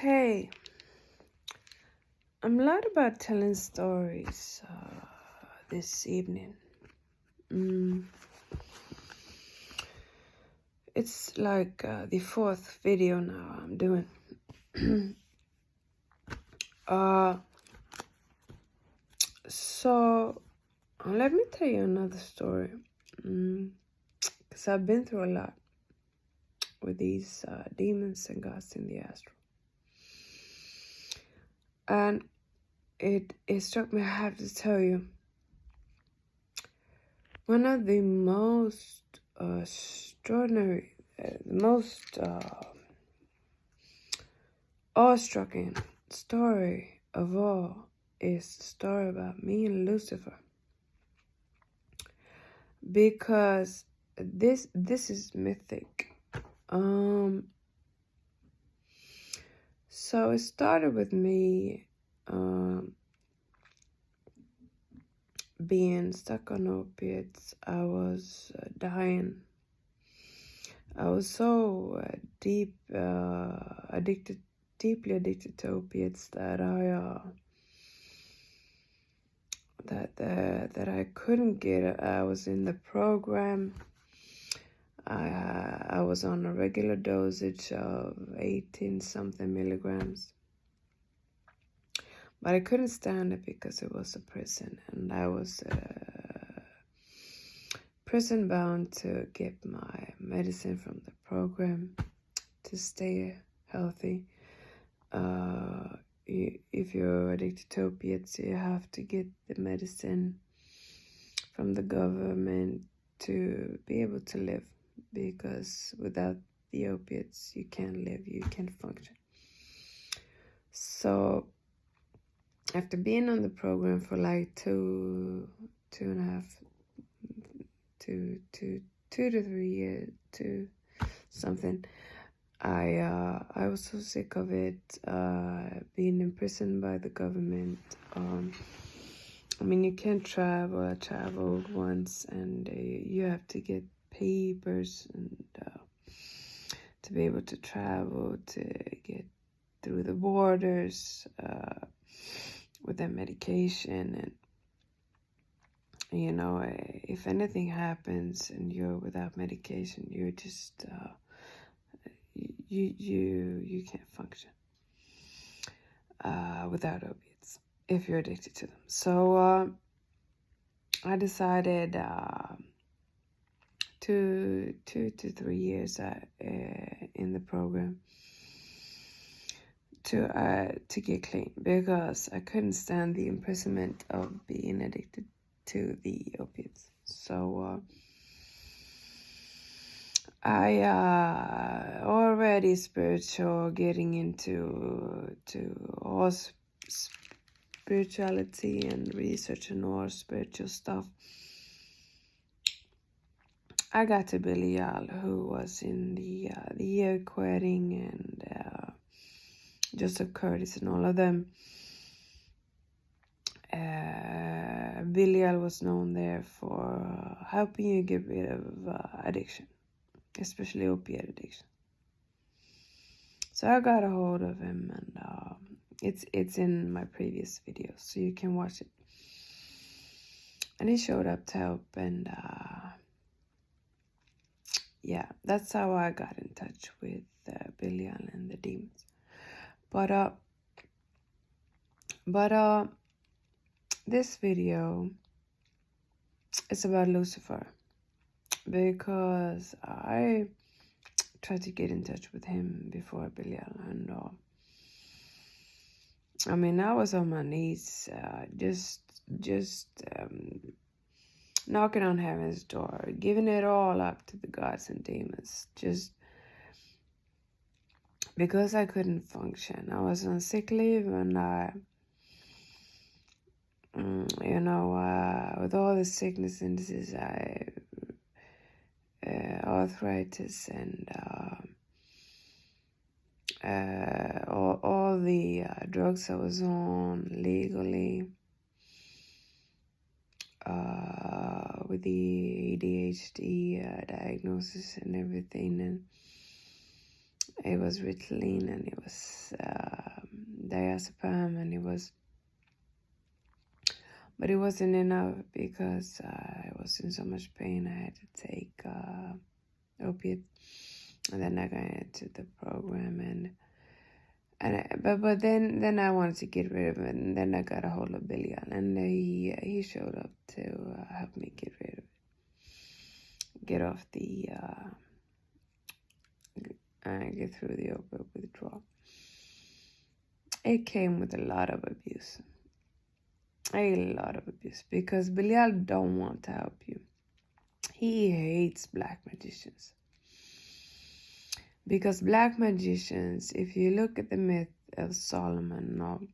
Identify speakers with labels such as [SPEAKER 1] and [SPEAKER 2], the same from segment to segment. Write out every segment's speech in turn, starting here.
[SPEAKER 1] Hey, I'm glad about telling stories this evening. It's like the fourth video now I'm doing. So let me tell you another story. Because I've been through a lot with these demons and gods in the astral. And it struck me, I have to tell you, one of the most extraordinary, the most awe-striking story of all is the story about me and Lucifer. Because this is mythic. So it started with me being stuck on opiates. I was dying. I was so deeply addicted to opiates that I couldn't get it. I was in the program. I was on a regular dosage of 18 something milligrams. But I couldn't stand it because it was a prison, and I was prison bound to get my medicine from the program to stay healthy. If you're addicted to opiates, you have to get the medicine from the government to be able to live, because without the opiates you can't live, you can't function. So after being on the program for like two to 3 years, something, I was so sick of it, being imprisoned by the government. I mean, you can't travel. I traveled once, and you have to get papers and to be able to travel, to get through the borders with that medication. And you know, if anything happens and you're without medication, you're just you can't function without opiates if you're addicted to them. So I decided 2 to 3 years in the program to get clean, because I couldn't stand the imprisonment of being addicted to the opiates. So I already spiritual, getting into all spirituality and research and all spiritual stuff. I got to Belial, who was in the year quitting, and Joseph Curtis and all of them. Belial was known there for helping you get rid of addiction, especially opiate addiction. So I got a hold of him, and it's in my previous video, so you can watch it. And he showed up to help, and yeah, that's how I got in touch with Belial and the demons. But this video is about Lucifer, because I tried to get in touch with him before Belial, and I mean, I was on my knees, just knocking on heaven's door, giving it all up to the gods and demons, just because I couldn't function. I was on sick leave, and you know, with all the sickness and disease, arthritis, and all the drugs I was on legally, with the ADHD diagnosis and everything, it was Ritalin, and it was diazepam, and it was, but it wasn't enough because I was in so much pain. I had to take opiates, and then I got into the program, but then I wanted to get rid of it, and then I got a hold of Billy, and he showed up to help me get rid of it, get off the get through the opioid withdrawal. It came with a lot of abuse, because Belial don't want to help you. He hates black magicians. Because black magicians, if you look at the myth of Solomon,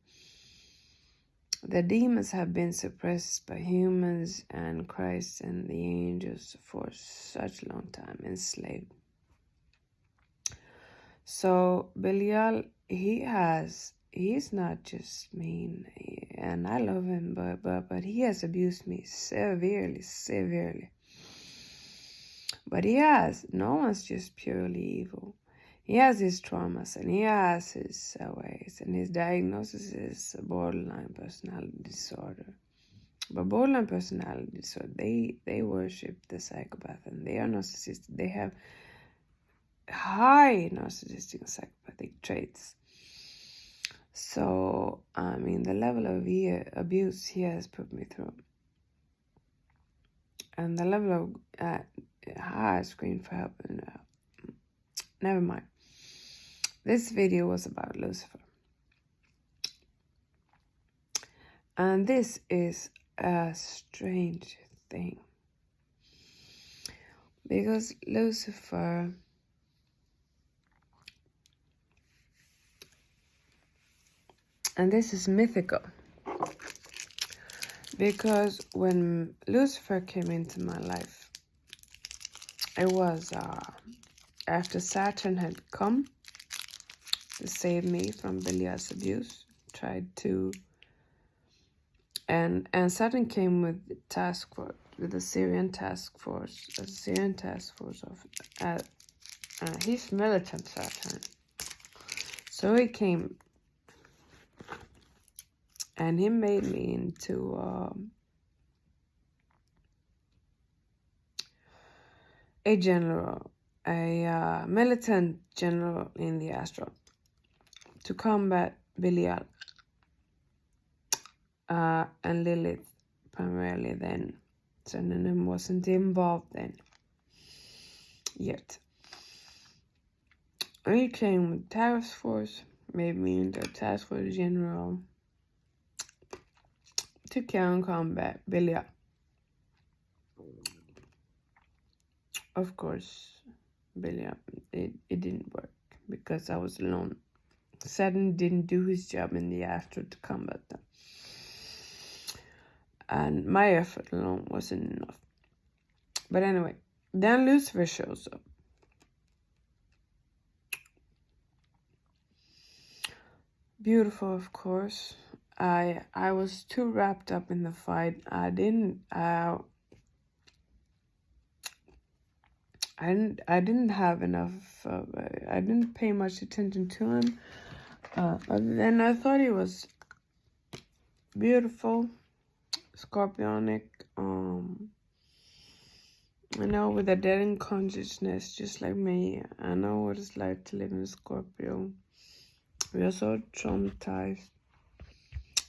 [SPEAKER 1] the demons have been suppressed by humans and Christ and the angels for such a long time, enslaved. So Belial, he's not just mean, and I love him, but he has abused me severely. But no one's just purely evil. He has his traumas, and he has his ways, and his diagnosis is borderline personality disorder. But borderline personality disorder, they worship the psychopath, and they are narcissistic. They have high narcissistic and psychopathic traits. So, I mean, the level of abuse he has put me through, and the level of I screamed for help, and never mind. This video was about Lucifer. And this is a strange thing. Because Lucifer, and this is mythical. Because when Lucifer came into my life, it was after Saturn had come to save me from Belial's abuse, tried to, and Saturn came with the task force, with the Syrian task force, of, he's militant Saturn. So he came, and he made me into a general, a militant general in the astral, to combat Belial and Lilith primarily then. Synonym wasn't involved then yet. And he came with task force, made me into a task force general to kill and combat Belial. Of course, Belial, it didn't work because I was alone. Saturn didn't do his job in the astral to combat them. And my effort alone wasn't enough. But anyway, then Lucifer shows up. Beautiful, of course. I was too wrapped up in the fight. I didn't have enough. I didn't pay much attention to him. Other than I thought he was beautiful, scorpionic. I know, with a deadened consciousness, just like me. I know what it's like to live in Scorpio. We are so traumatized,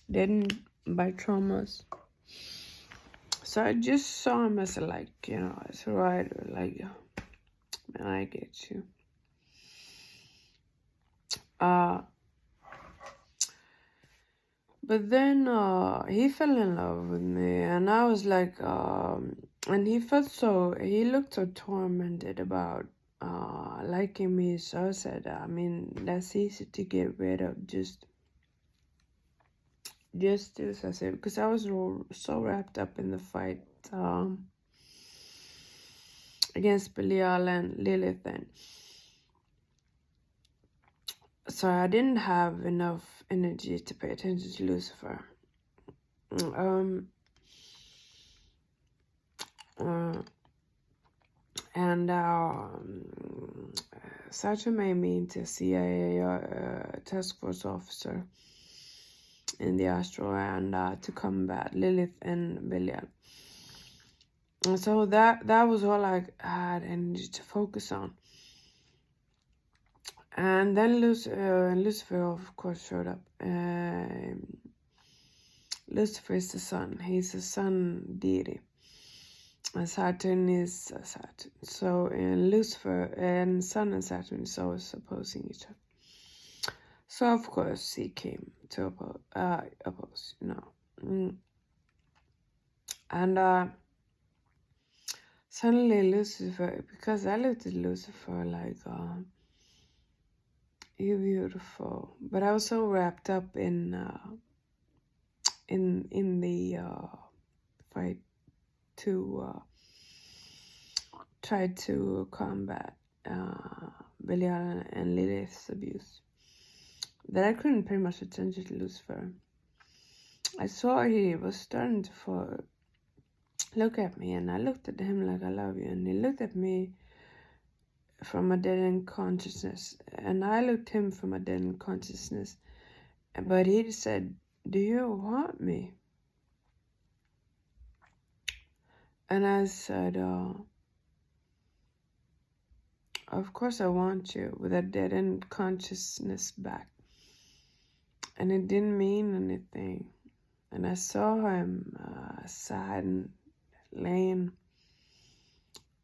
[SPEAKER 1] deadened by traumas. So I just saw him as as a rider, man, I get you. But then he fell in love with me, and I was like, and he looked so tormented about liking me. So I said, I mean, that's easy to get rid of. Just do as I said, because I was so wrapped up in the fight against Belial and Lilith then. So I didn't have enough energy to pay attention to Lucifer. Saturn made me into a CIA task force officer in the astral, and to combat Lilith and Belial. And so that was all I had energy to focus on. And then Lucifer, of course, showed up. Lucifer is the sun. He's a sun deity. And Saturn is Saturn. So Lucifer and Sun and Saturn is always opposing each other. So of course he came to oppose, And suddenly Lucifer, because I looked at Lucifer like, you're beautiful, but I was so wrapped up in the fight to try to combat Belial and Lilith's abuse, that I couldn't pay much attention to Lucifer. I saw he was starting to look at me, and I looked at him like, I love you, and he looked at me from a dead-end consciousness, and I looked him from a dead-end consciousness, but he said, do you want me? And I said, of course I want you, with a dead-end consciousness back. And it didn't mean anything. And I saw him sad and laying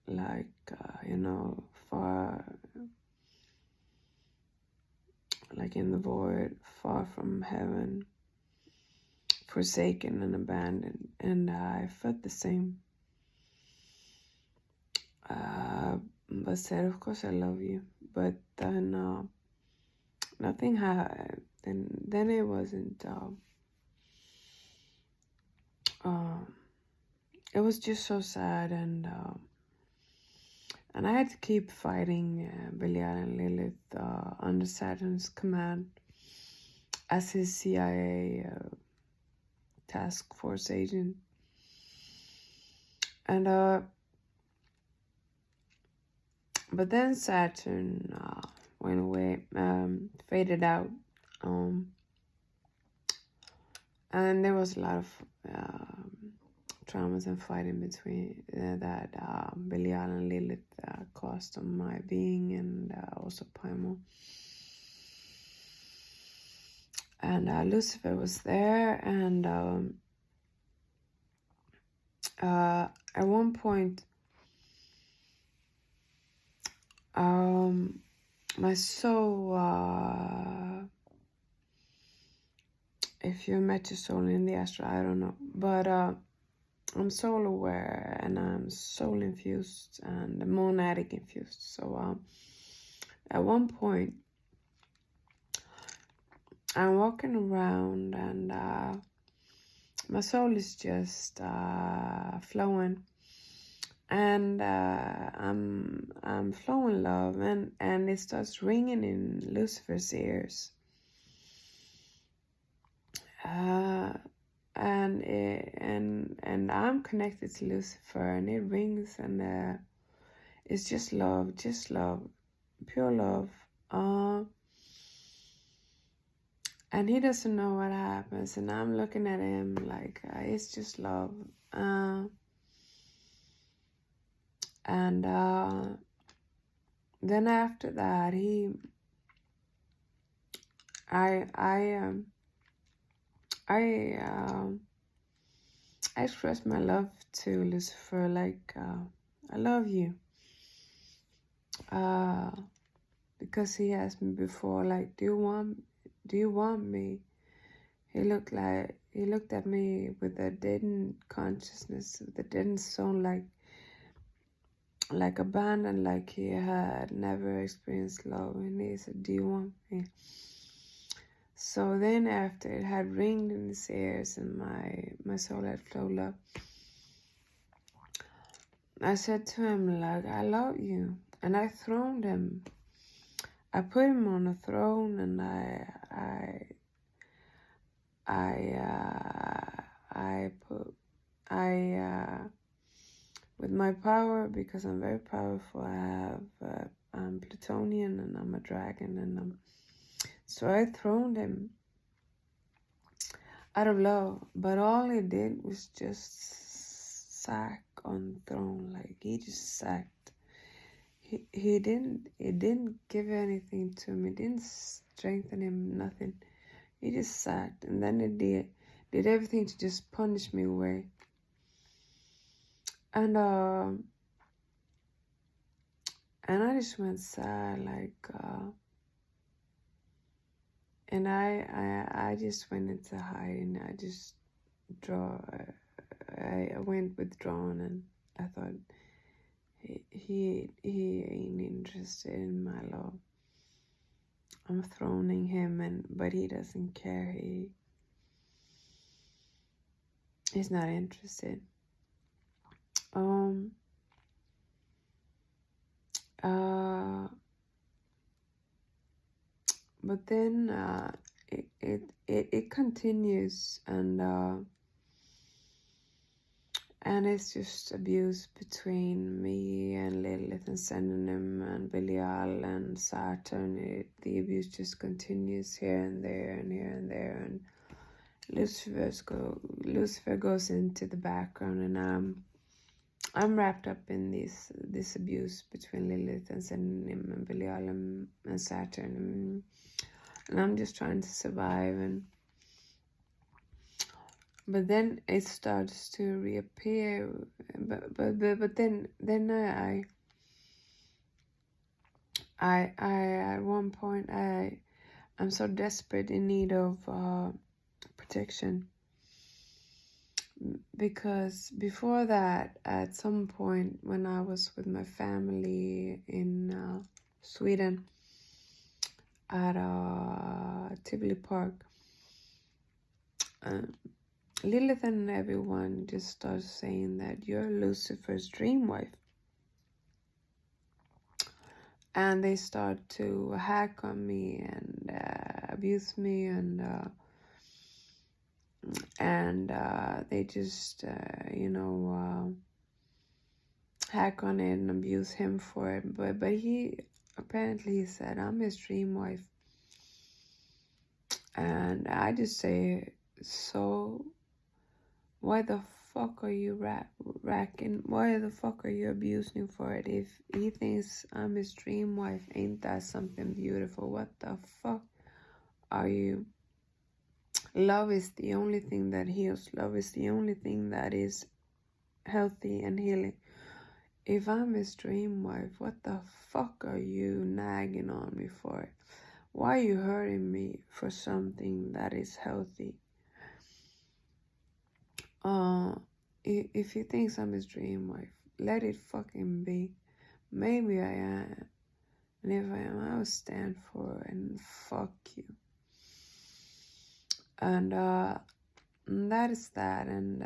[SPEAKER 1] like, far, like in the void, far from heaven, forsaken and abandoned. And I felt the same. But said, of course I love you. But then nothing happened. Then it wasn't, it was just so sad, and I had to keep fighting Belial and Lilith under Saturn's command as his CIA task force agent. And but then Saturn went away, faded out, and there was a lot of traumas and fighting between that Belial and Lilith caused on my being, and also Paimon. And Lucifer was there, and at one point, my soul, if you met your soul in the astral, I don't know, but I'm soul aware, and I'm soul infused and monadic infused. So at one point, I'm walking around, and my soul is just flowing, and I'm flowing love, and it starts ringing in Lucifer's ears. And I'm connected to Lucifer, and it rings, and it's just love, pure love. And he doesn't know what happens, and I'm looking at him like it's just love. And then after that, I expressed my love to Lucifer, like, I love you. Because he asked me before, like, do you want me? He looked at me with a deadened consciousness, with a deadened soul, like abandoned, like he had never experienced love. And he said, do you want me? So then after it had ringed in his ears and my soul had flowed up, I said to him, like, I love you. And I throned him. I put him on a throne, and with my power, because I'm very powerful, I have I'm Plutonian and I'm a dragon, and so I throned him out of love, but all he did was just sack on the throne. Like, he just sacked. He didn't give anything to him. It didn't strengthen him, nothing. He just sacked, and then it did everything to just punish me away. And I just went sad, like, and I just went into hiding. I just I went withdrawn, and I thought he ain't interested in my love. I'm throning him, but he doesn't care. He's not interested. But then it continues, and it's just abuse between me and Lilith and Synonym and Belial and Saturn. The abuse just continues here and there and here and there, and Lucifer goes into the background, and I'm wrapped up in this abuse between Lilith and Synonym and Belial and Saturn, and I'm just trying to survive. But then it starts to reappear. But then I at one point I'm so desperate in need of protection, because before that, at some point when I was with my family in Sweden at Tivoli Park, Lilith and everyone just starts saying that you're Lucifer's dream wife. And they start to hack on me and abuse me, and they just, hack on it and abuse him for it. But he apparently said I'm his dream wife. And I just say, so why the fuck are you racking? Why the fuck are you abusing for it? If he thinks I'm his dream wife, ain't that something beautiful? What the fuck are you? Love is the only thing that heals. Love is the only thing that is healthy and healing. If I'm his dream wife, what the fuck are you nagging on me for? Why are you hurting me for something that is healthy? If he thinks I'm his dream wife, let it fucking be. Maybe I am. And if I am, I will stand for it, and fuck you. And that is that. And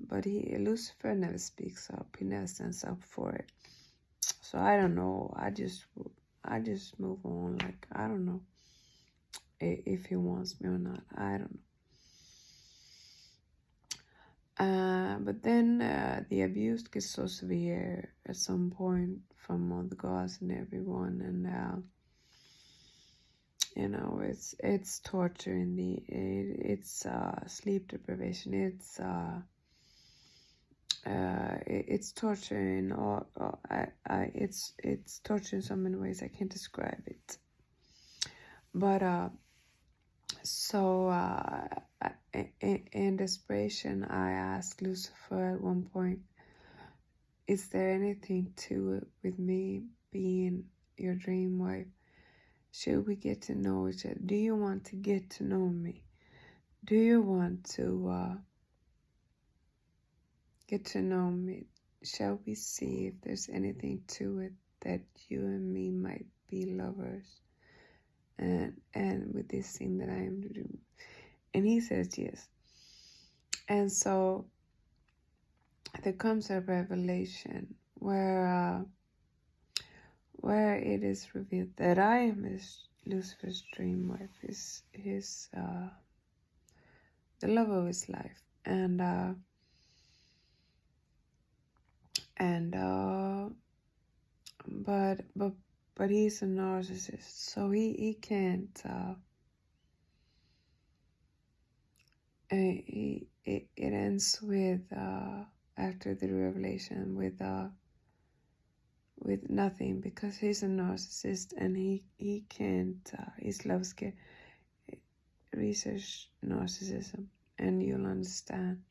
[SPEAKER 1] but Lucifer never speaks up. He never stands up for it. So I don't know. I just move on. Like, I don't know if he wants me or not. I don't know. But then the abuse gets so severe at some point from all the gods and everyone, and it's torture it's sleep deprivation, it's torture in all it's torture in so many ways I can't describe it. But so in desperation, I asked Lucifer at one point, is there anything to it with me being your dream wife? Should we get to know each other? Do you want to get to know me? Do you want to get to know me? Shall we see if there's anything to it that you and me might be lovers? And with this thing that I am doing. And he says yes. And so there comes a revelation where it is revealed that I am Lucifer's dream wife, his the love of his life, and but but he's a narcissist, so he can't. It ends with after the revelation with nothing, because he's a narcissist and he can't. He's love scared. Research narcissism, and you'll understand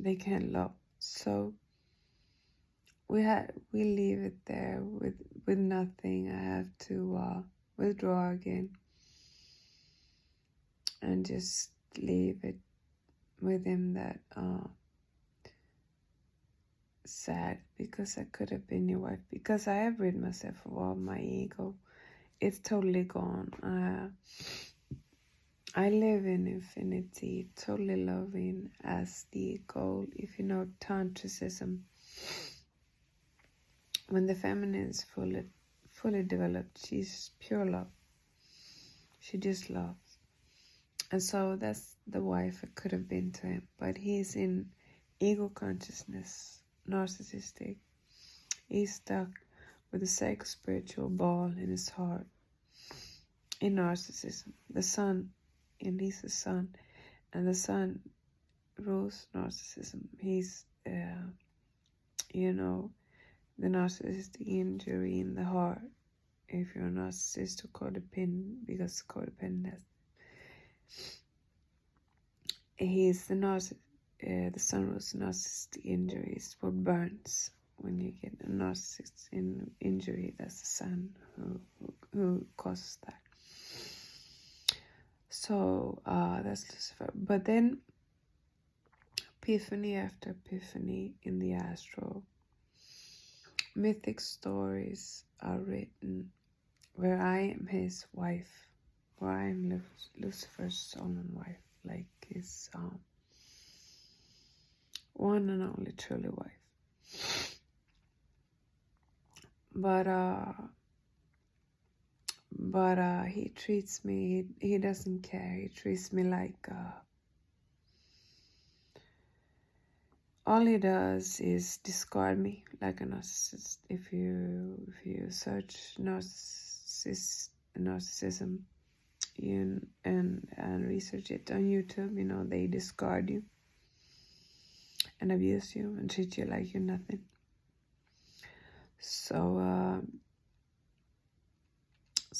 [SPEAKER 1] they can't love. So we leave it there with nothing. I have to withdraw again and just leave it with him. That sad, because I could have been your wife, because I have rid myself of all my ego. It's totally gone. I live in infinity, totally loving as the goal. If you know Tantricism, when the feminine is fully developed, she's pure love. She just loves. And so that's the wife I could have been to him. But he's in ego consciousness, narcissistic. He's stuck with a psycho-spiritual ball in his heart, in narcissism. The sun, and he's the sun, and the sun rules narcissism. He's, the narcissistic injury in the heart. If you're a narcissist or codependent, because codependent, he's the sun rules narcissistic injuries. What burns when you get a narcissist injury? That's the sun who causes that. So that's Lucifer. But then epiphany after epiphany in the astral, mythic stories are written where I am his wife, where I am Lucifer's stolen wife, like his one and only truly wife. But he treats me, he doesn't care. He treats me like all he does is discard me like a narcissist. If you search narcissism and research it on YouTube, they discard you and abuse you and treat you like you're nothing. So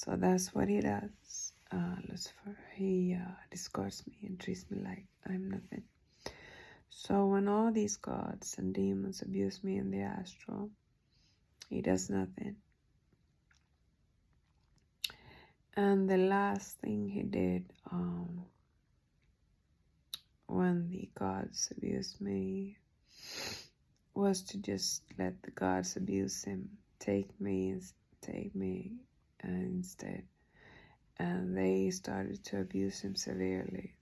[SPEAKER 1] that's what he does, Lucifer. He discards me and treats me like I'm nothing. So when all these gods and demons abuse me in the astral, he does nothing. And the last thing he did when the gods abused me was to just let the gods abuse him, take me instead. And they started to abuse him severely.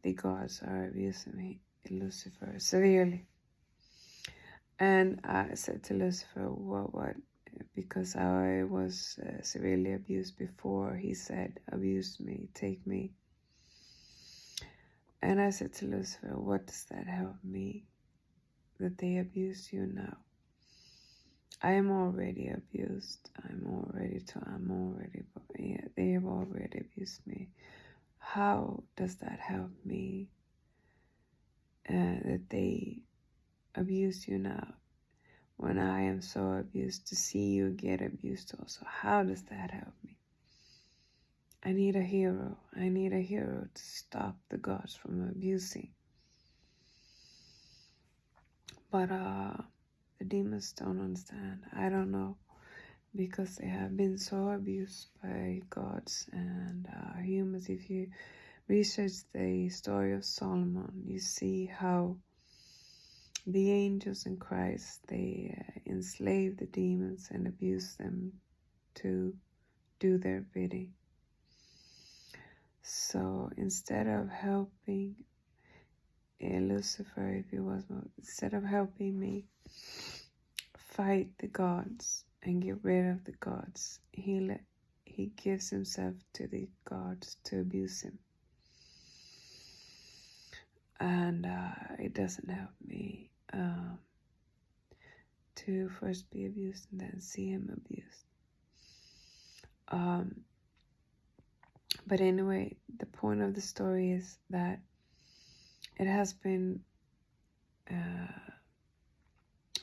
[SPEAKER 1] The gods are abusing Lucifer severely. And I said to Lucifer, what? Because I was severely abused before. He said, abuse me, take me. And I said to Lucifer, what does that help me, that they abuse you now? I am already abused. They have already abused me. How does that help me that they abuse you now, when I am so abused, to see you get abused also? How does that help me? I need a hero. I need a hero to stop the gods from abusing. But the demons don't understand. I don't know, because they have been so abused by gods and humans. If you research the story of Solomon, you see how the angels in Christ, they enslave the demons and abuse them to do their bidding. So instead of helping Lucifer, if he was, instead of helping me fight the gods and get rid of the gods, he gives himself to the gods to abuse him. And it doesn't help me. to first be abused and then see him abused. But anyway, the point of the story is that it has been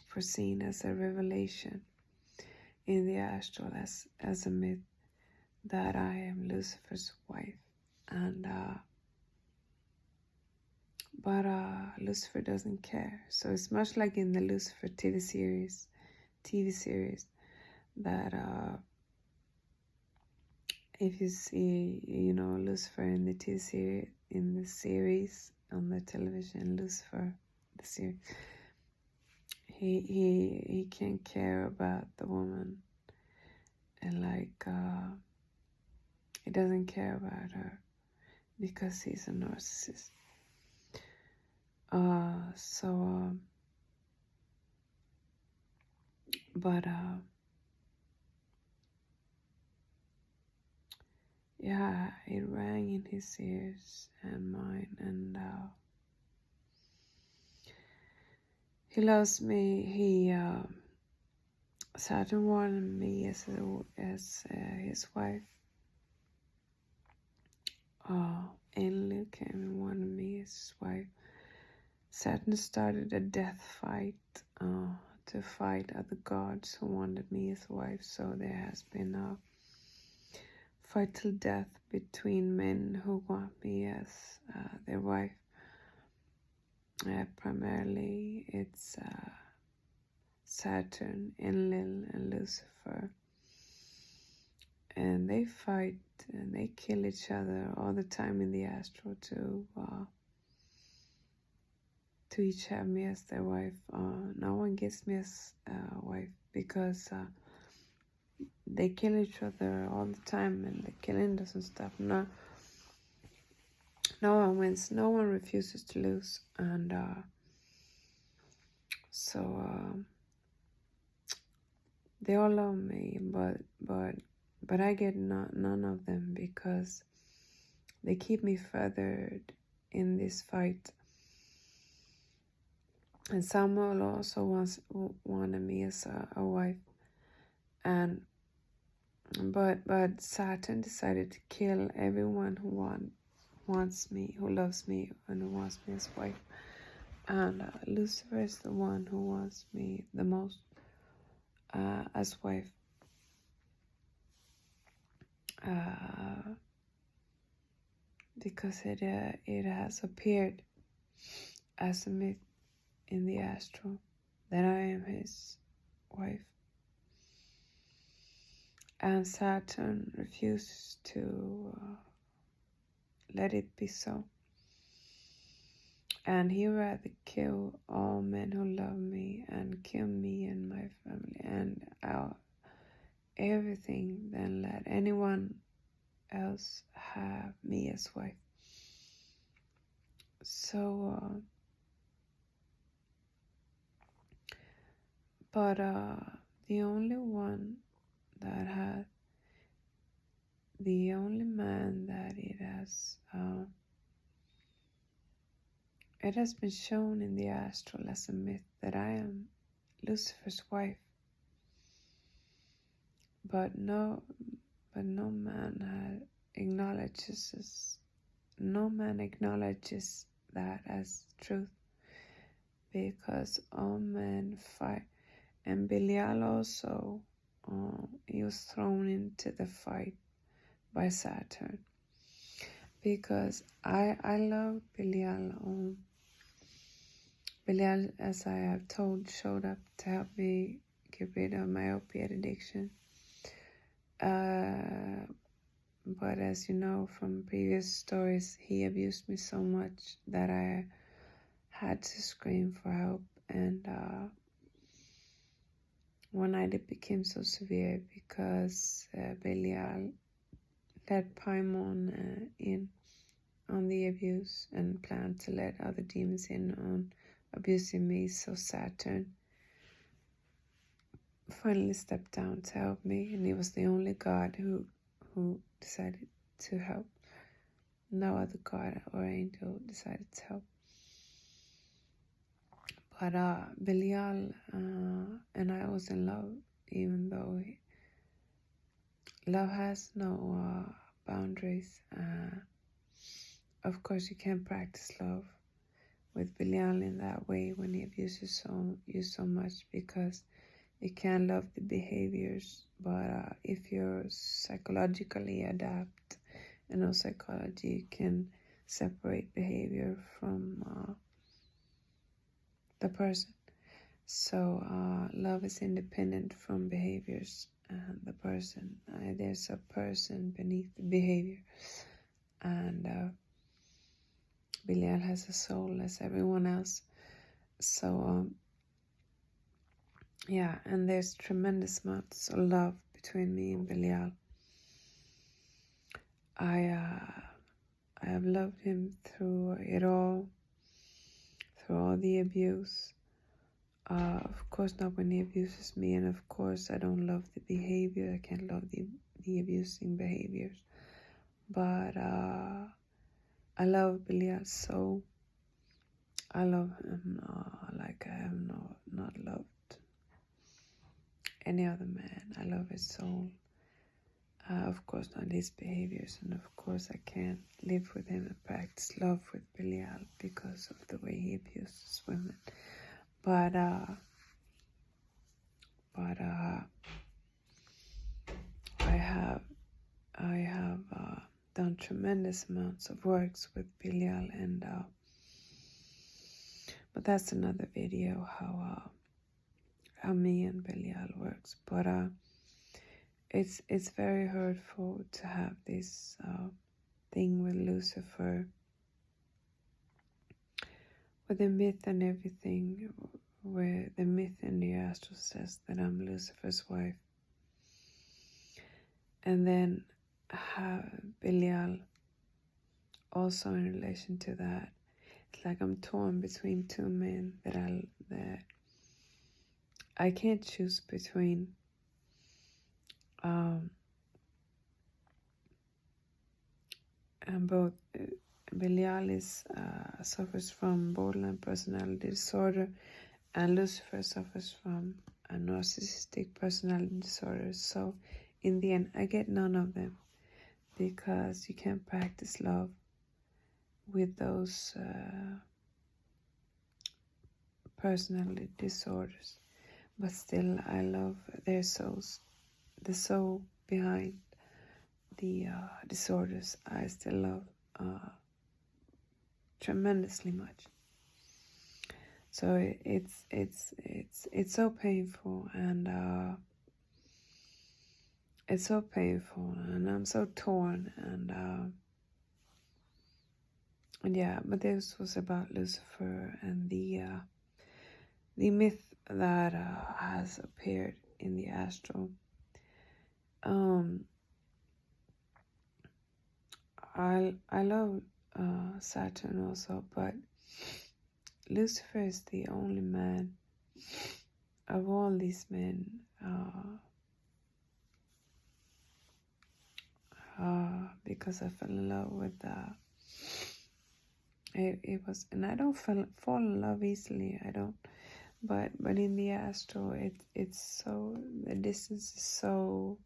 [SPEAKER 1] foreseen as a revelation in the astral as a myth that I am Lucifer's wife, and but Lucifer doesn't care. So it's much like in the Lucifer TV series that if you see, Lucifer in the TV series on the television, Lucifer the series, he can't care about the woman, and he doesn't care about her because he's a narcissist. Yeah, it rang in his ears and mine, and he loves me. Saturn wanted me as his wife. Enlil came and wanted me as his wife. Saturn started a death fight to fight other gods who wanted me as wife. So there has been a fight till death between men who want me as their wife. Primarily, it's Saturn, Enlil, and Lucifer. And they fight and they kill each other all the time in the astral to each have me as their wife. No one gets me as wife because they kill each other all the time, and the killing doesn't stop. No one wins. No one refuses to lose, and they all love me, but I get none of them because they keep me furthered in this fight. And Samuel also wanted me as a wife, but Satan decided to kill everyone who wants me, who loves me, and who wants me as wife. And Lucifer is the one who wants me the most as wife. Because it has appeared as a myth in the astral that I am his wife. And Saturn refuses to let it be so. And he rather kill all men who love me and kill me and my family and everything than let anyone else have me as wife. So, but the only man that it has been shown in the astral as a myth that I am Lucifer's wife, but no man acknowledges that as truth, because all men fight. And Belial also, he was thrown into the fight by Saturn, because I love Belial. Belial, as I have told, showed up to help me get rid of my opiate addiction. But as you know from previous stories, he abused me so much that I had to scream for help. And one night it became so severe because Belial let Paimon in on the abuse and planned to let other demons in on abusing me. So Saturn finally stepped down to help me, and he was the only god who decided to help. No other god or angel decided to help. But Belial and I was in love, even though love has no boundaries. Of course, you can't practice love with Belial in that way when he abuses you so much, because you can't love the behaviors. But if you're psychologically adapt and know psychology, you can separate behavior from the person. So love is independent from behaviors and the person. There's a person beneath the behavior, and Belial has a soul as everyone else. So yeah, and there's tremendous amounts of love between me and Belial. I have loved him through it all, through all the abuse. Of course not when he abuses me, and of course I don't love the behavior. I can't love the abusing behaviors. But I love Belial so. I love him like I have not loved any other man. I love his soul. Of course not his behaviors, and of course I can't live with him and practice love with Belial because of the way he abuses women. But I have done tremendous amounts of works with Belial, and but that's another video, how me and Belial works. But it's very hurtful to have this thing with Lucifer, with the myth and everything, where the myth in the astral says that I'm Lucifer's wife, and then have Belial also in relation to that. It's like I'm torn between two men that I can't choose between. And both Belial suffers from borderline personality disorder, and Lucifer suffers from a narcissistic personality disorder. So in the end, I get none of them, because you can't practice love with those personality disorders. But still, I love their souls, the soul behind the disorders. I still love tremendously much. So it's so painful, and it's so painful, and I'm so torn, and yeah. But this was about Lucifer and the myth that has appeared in the astral. I love Saturn also, but Lucifer is the only man of all these men because I fell in love with it was, and I don't fall in love easily. I don't, but in the astral, it's so, the distance is so.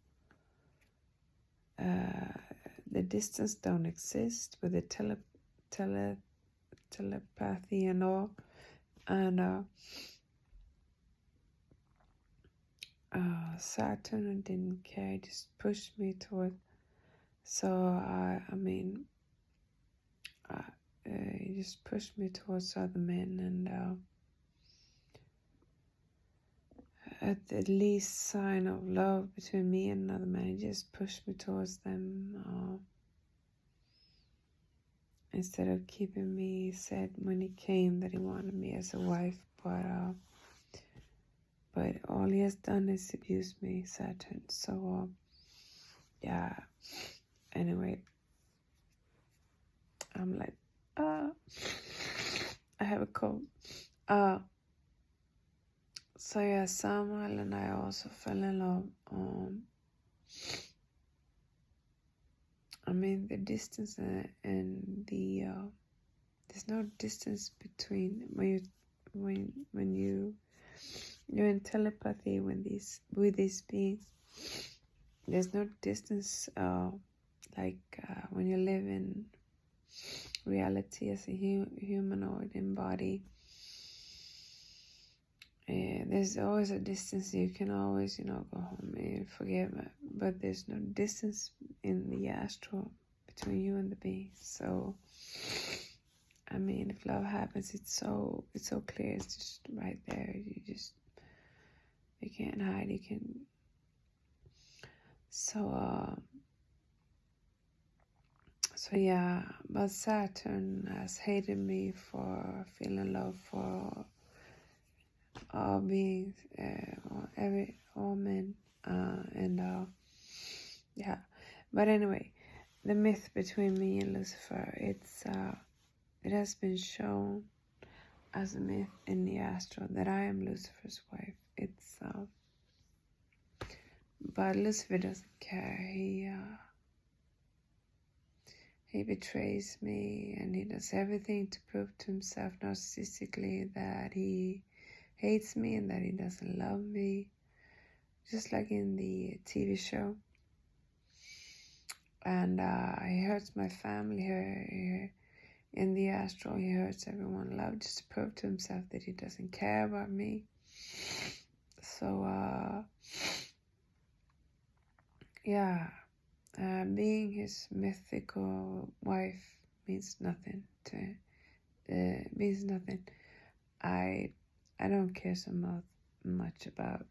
[SPEAKER 1] The distance don't exist with the telepathy and all, and Saturn didn't care, just pushed me toward. So I mean, he just pushed me towards other men, and at the least sign of love between me and another man, he just pushed me towards them. Instead of keeping me, he said when he came that he wanted me as a wife, but all he has done is abuse me, Saturn. So yeah. Anyway, I'm like, I have a cold. So yeah, Samuel and I also fell in love. I mean, the distance and the there's no distance between when you when you're in telepathy with these beings. There's no distance, when you live in reality as a humanoid in body. There's always a distance. You can always, go home and forget, but there's no distance in the astral between you and the being. So, I mean, if love happens, it's so clear. It's just right there. You can't hide. You can. So yeah, but Saturn has hated me for feeling love for all beings, all men, yeah. But anyway, the myth between me and Lucifer, it has been shown as a myth in the astral that I am Lucifer's wife. But Lucifer doesn't care. He betrays me, and he does everything to prove to himself narcissistically that he hates me and that he doesn't love me, just like in the TV show. And he hurts my family here in the astral. He hurts everyone love just to prove to himself that he doesn't care about me. So yeah, being his mythical wife means nothing means nothing. I don't care so much about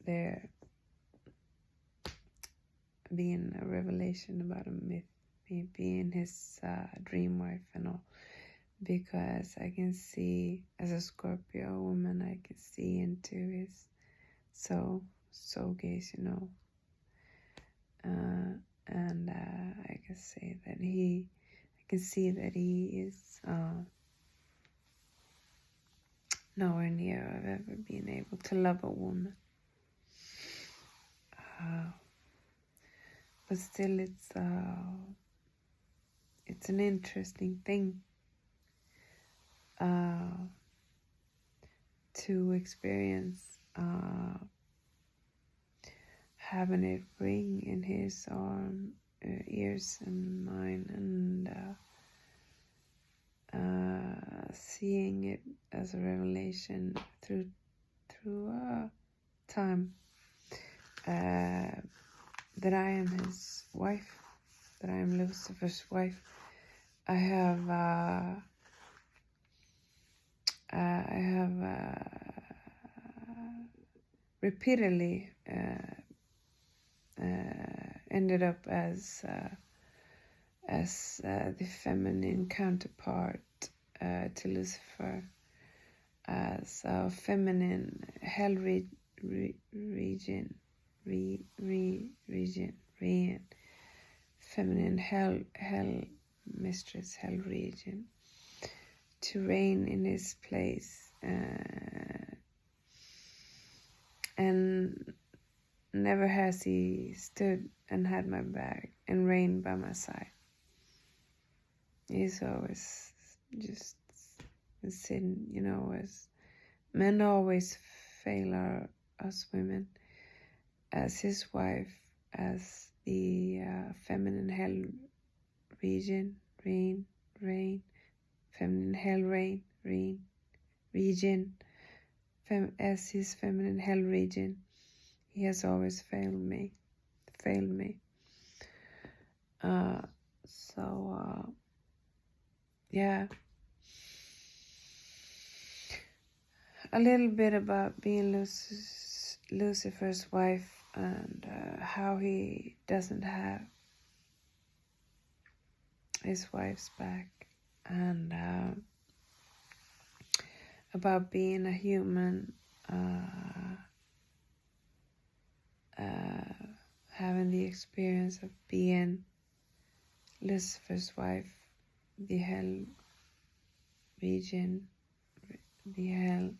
[SPEAKER 1] there being a revelation about a myth, me being his dream wife and all, because I can see, as a Scorpio woman, I can see into his soul gaze, and I can say that I can see that he is nowhere near I've ever been able to love a woman. But still, it's an interesting thing to experience, having it ring in his arm, ears and mine, and seeing it as a revelation through time, that I am his wife, that I am Lucifer's wife. I have repeatedly ended up as the feminine counterpart to Lucifer, as a feminine hell region, feminine hell mistress, hell region, to reign in his place, and never has he stood and had my back and reigned by my side. He's always just sitting, as men always fail us women, as his wife, as the feminine hell region, feminine hell region, as his feminine hell region. He has always failed me. Yeah. A little bit about being Lucifer's wife, and how he doesn't have his wife's back, and about being a human, having the experience of being Lucifer's wife, the hell region, the hell,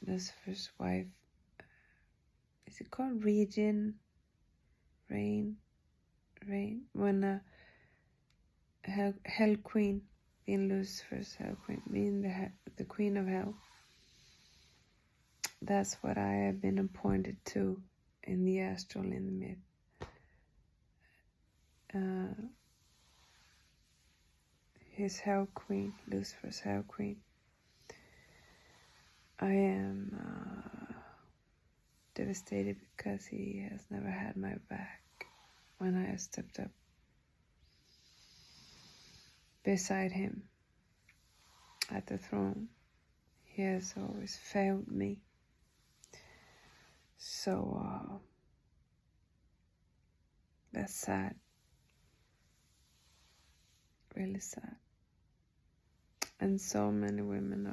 [SPEAKER 1] Lucifer's wife. Is it called region? Reign? When hell queen. being Lucifer's hell queen, being the queen of hell. That's what I have been appointed to in the astral, in the myth. His hell queen, Lucifer's hell queen. I am devastated because he has never had my back when I have stepped up beside him at the throne. He has always failed me. So that's sad. Really sad. And so many women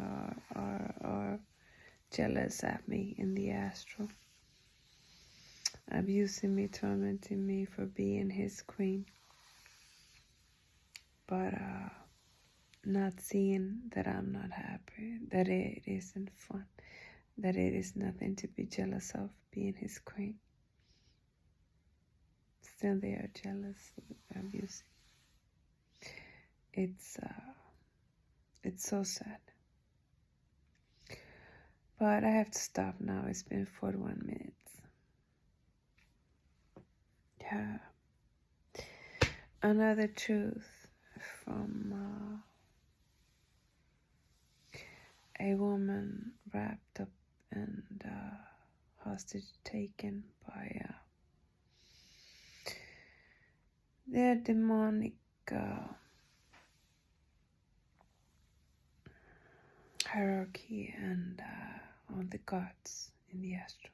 [SPEAKER 1] are jealous at me in the astral, abusing me, tormenting me for being his queen, but not seeing that I'm not happy, that it isn't fun, that it is nothing to be jealous of being his queen. Still they are jealous, abusing. It's so sad. But I have to stop now. It's been 41 minutes. Yeah. Another truth from a woman wrapped up and hostage taken by their demonic hierarchy and all the gods in the astral.